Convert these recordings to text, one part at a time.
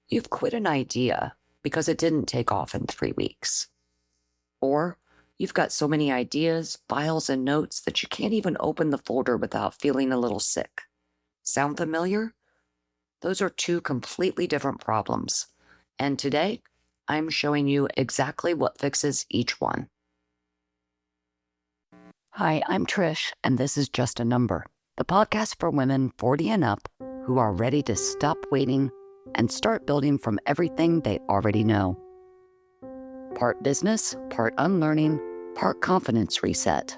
You've quit an idea because it didn't take off in 3 weeks. Or you've got so many ideas, files, and notes that you can't even open the folder without feeling a little sick. Sound familiar? Those are two completely different problems. And today, I'm showing you exactly what fixes each one. Hi, I'm Trish, and this is Just a Number, the podcast for women 40 and up who are ready to stop waiting and start building from everything they already know. Part business, part unlearning, part confidence reset.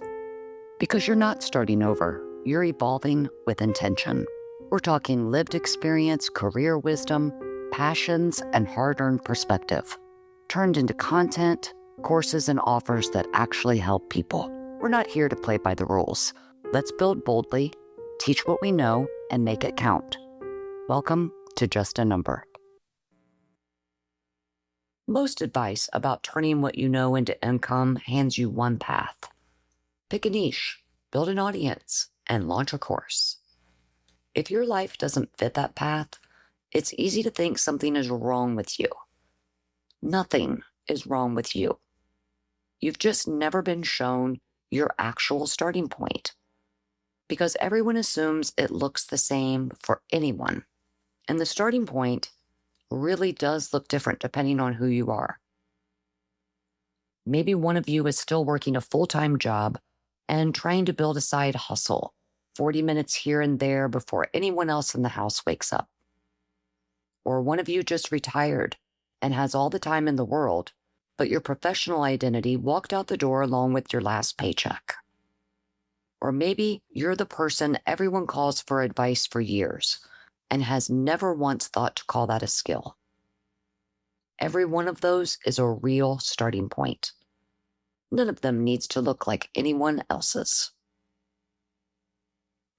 Because you're not starting over, you're evolving with intention. We're talking lived experience, career wisdom, passions, and hard-earned perspective, turned into content, courses, and offers that actually help people. We're not here to play by the rules. Let's build boldly, teach what we know, and make it count. Welcome to Just a Number. Most advice about turning what you know into income hands you one path. Pick a niche, build an audience, and launch a course. If your life doesn't fit that path, it's easy to think something is wrong with you. Nothing is wrong with you. You've just never been shown your actual starting point, because everyone assumes it looks the same for anyone. And the starting point really does look different depending on who you are. Maybe one of you is still working a full-time job and trying to build a side hustle, 40 minutes here and there before anyone else in the house wakes up. Or one of you just retired and has all the time in the world, but your professional identity walked out the door along with your last paycheck. Or maybe you're the person everyone calls for advice for years and has never once thought to call that a skill. Every one of those is a real starting point. None of them needs to look like anyone else's.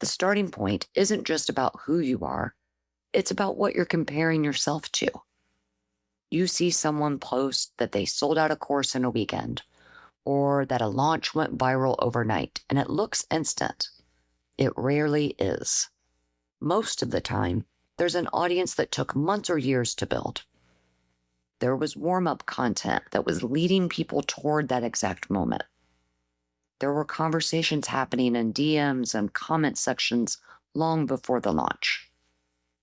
The starting point isn't just about who you are, it's about what you're comparing yourself to. You see someone post that they sold out a course in a weekend, or that a launch went viral overnight, and it looks instant. It rarely is. Most of the time, there's an audience that took months or years to build. There was warm-up content that was leading people toward that exact moment. There were conversations happening in DMs and comment sections long before the launch.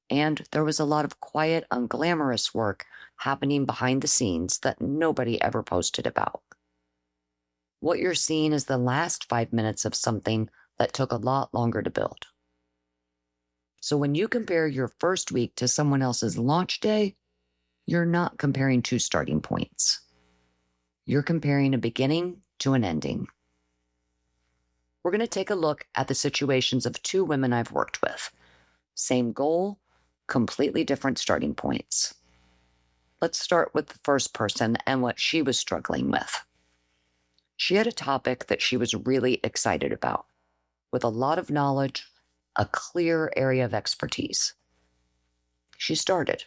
And there was a lot of quiet, unglamorous work happening behind the scenes that nobody ever posted about. What you're seeing is the last 5 minutes of something that took a lot longer to build. So when you compare your first week to someone else's launch day, you're not comparing two starting points. You're comparing a beginning to an ending. We're going to take a look at the situations of two women I've worked with. Same goal, completely different starting points. Let's start with the first person and what she was struggling with. She had a topic that she was really excited about, with a lot of knowledge, a clear area of expertise. She started.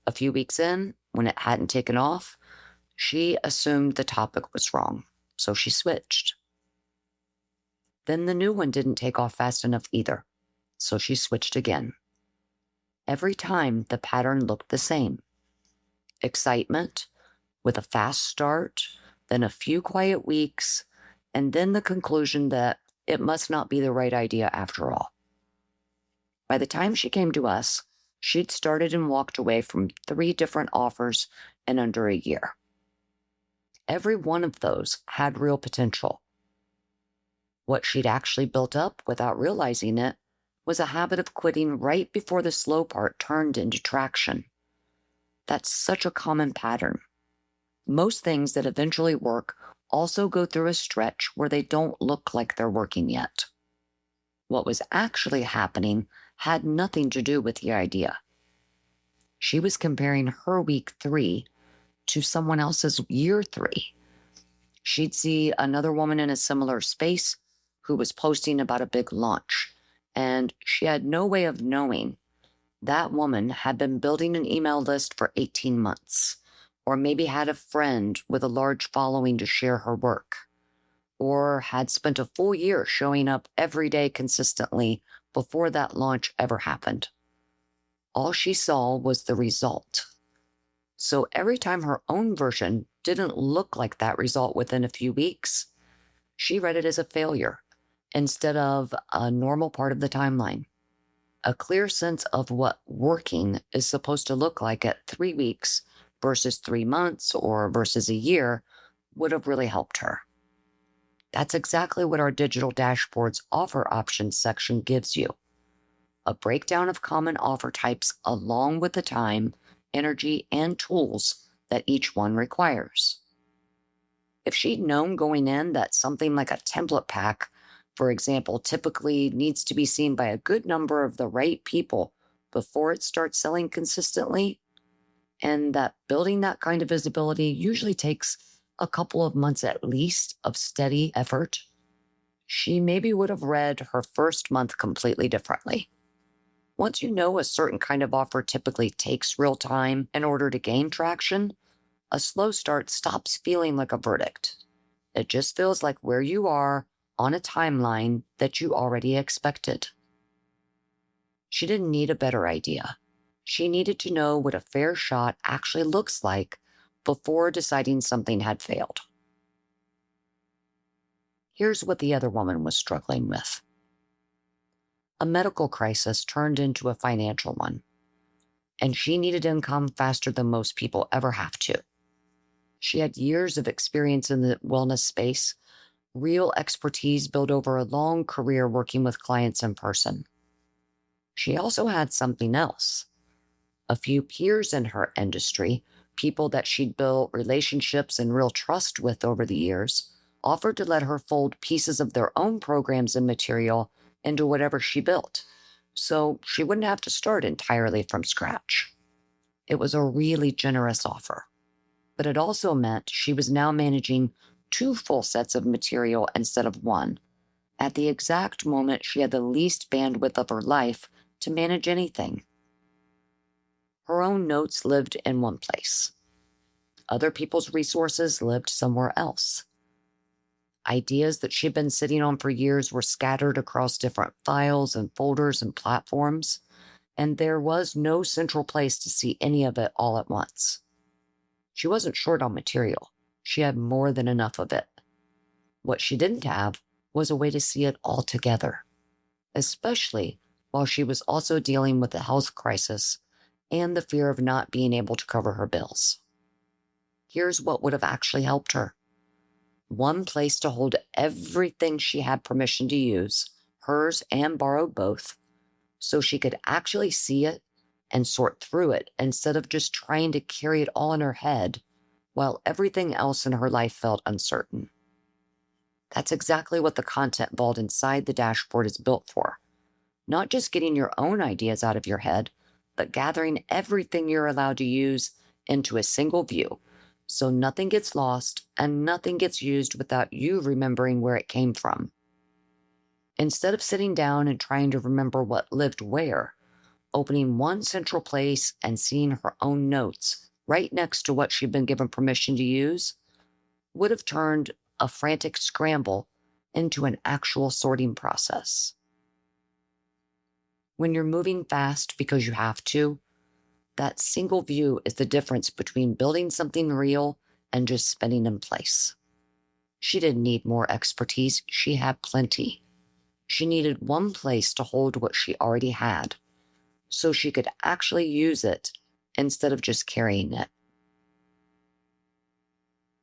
A few weeks in, when it hadn't taken off, she assumed the topic was wrong, so she switched. Then the new one didn't take off fast enough either, so she switched again. Every time, the pattern looked the same. Excitement, with a fast start, then a few quiet weeks, and then the conclusion that it must not be the right idea after all. By the time she came to us, she'd started and walked away from 3 different offers in under a year. Every one of those had real potential. What she'd actually built up without realizing it was a habit of quitting right before the slow part turned into traction. That's such a common pattern. Most things that eventually work also go through a stretch where they don't look like they're working yet. What was actually happening had nothing to do with the idea. She was comparing her week 3 to someone else's year 3. She'd see another woman in a similar space who was posting about a big launch, and she had no way of knowing that woman had been building an email list for 18 months, or maybe had a friend with a large following to share her work, or had spent a full year showing up every day consistently before that launch ever happened. All she saw was the result, So every time her own version didn't look like that result within a few weeks, she read it as a failure instead of a normal part of the timeline. A clear sense of what working is supposed to look like at 3 weeks versus 3 months or versus a year would have really helped her. That's exactly what our digital dashboard's offer options section gives you. A breakdown of common offer types along with the time, energy, and tools that each one requires. If she'd known going in that something like a template pack, for example, typically needs to be seen by a good number of the right people before it starts selling consistently, and that building that kind of visibility usually takes a couple of months at least of steady effort, she maybe would have read her first month completely differently. Once you know a certain kind of offer typically takes real time in order to gain traction, a slow start stops feeling like a verdict. It just feels like where you are on a timeline that you already expected. She didn't need a better idea. She needed to know what a fair shot actually looks like before deciding something had failed. Here's what the other woman was struggling with. A medical crisis turned into a financial one, and she needed income faster than most people ever have to. She had years of experience in the wellness space, real expertise built over a long career working with clients in person. She also had something else. A few peers in her industry, people that she'd built relationships and real trust with over the years, offered to let her fold pieces of their own programs and material into whatever she built, so she wouldn't have to start entirely from scratch. It was a really generous offer, but it also meant she was now managing 2 full sets of material instead of 1, at the exact moment she had the least bandwidth of her life to manage anything. Her own notes lived in one place. Other people's resources lived somewhere else. Ideas that she'd been sitting on for years were scattered across different files and folders and platforms, and there was no central place to see any of it all at once. She wasn't short on material. She had more than enough of it. What she didn't have was a way to see it all together, especially while she was also dealing with the health crisis and the fear of not being able to cover her bills. Here's what would have actually helped her. One place to hold everything she had permission to use, hers and borrowed both, so she could actually see it and sort through it instead of just trying to carry it all in her head while everything else in her life felt uncertain. That's exactly what the content vault inside the dashboard is built for. Not just getting your own ideas out of your head, but gathering everything you're allowed to use into a single view, so nothing gets lost and nothing gets used without you remembering where it came from. Instead of sitting down and trying to remember what lived where, opening one central place and seeing her own notes right next to what she'd been given permission to use would have turned a frantic scramble into an actual sorting process. When you're moving fast because you have to, that single view is the difference between building something real and just spinning in place. She didn't need more expertise. She had plenty. She needed one place to hold what she already had, so she could actually use it instead of just carrying it.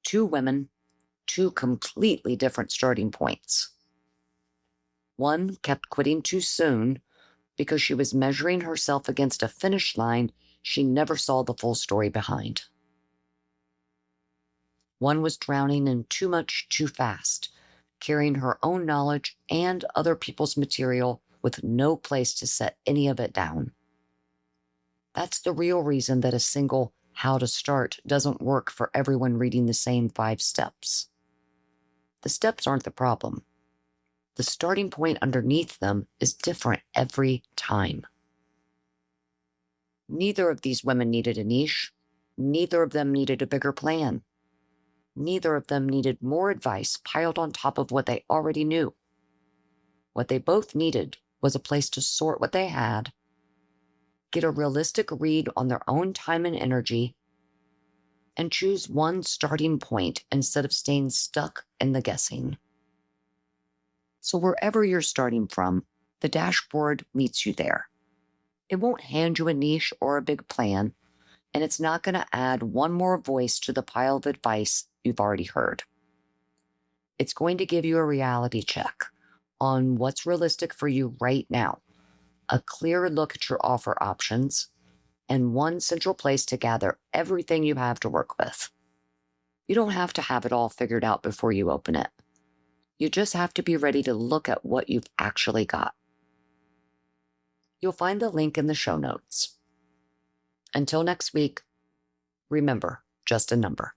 2 women, 2 completely different starting points. One kept quitting too soon because she was measuring herself against a finish line she never saw the full story behind. One was drowning in too much too fast, carrying her own knowledge and other people's material with no place to set any of it down. That's the real reason that a single how to start doesn't work for everyone reading the same 5 steps. The steps aren't the problem. The starting point underneath them is different every time. Neither of these women needed a niche. Neither of them needed a bigger plan. Neither of them needed more advice piled on top of what they already knew. What they both needed was a place to sort what they had, get a realistic read on their own time and energy, and choose one starting point instead of staying stuck in the guessing. So wherever you're starting from, the dashboard meets you there. It won't hand you a niche or a big plan, and it's not going to add one more voice to the pile of advice you've already heard. It's going to give you a reality check on what's realistic for you right now, a clearer look at your offer options, and one central place to gather everything you have to work with. You don't have to have it all figured out before you open it. You just have to be ready to look at what you've actually got. You'll find the link in the show notes. Until next week, remember, just a number.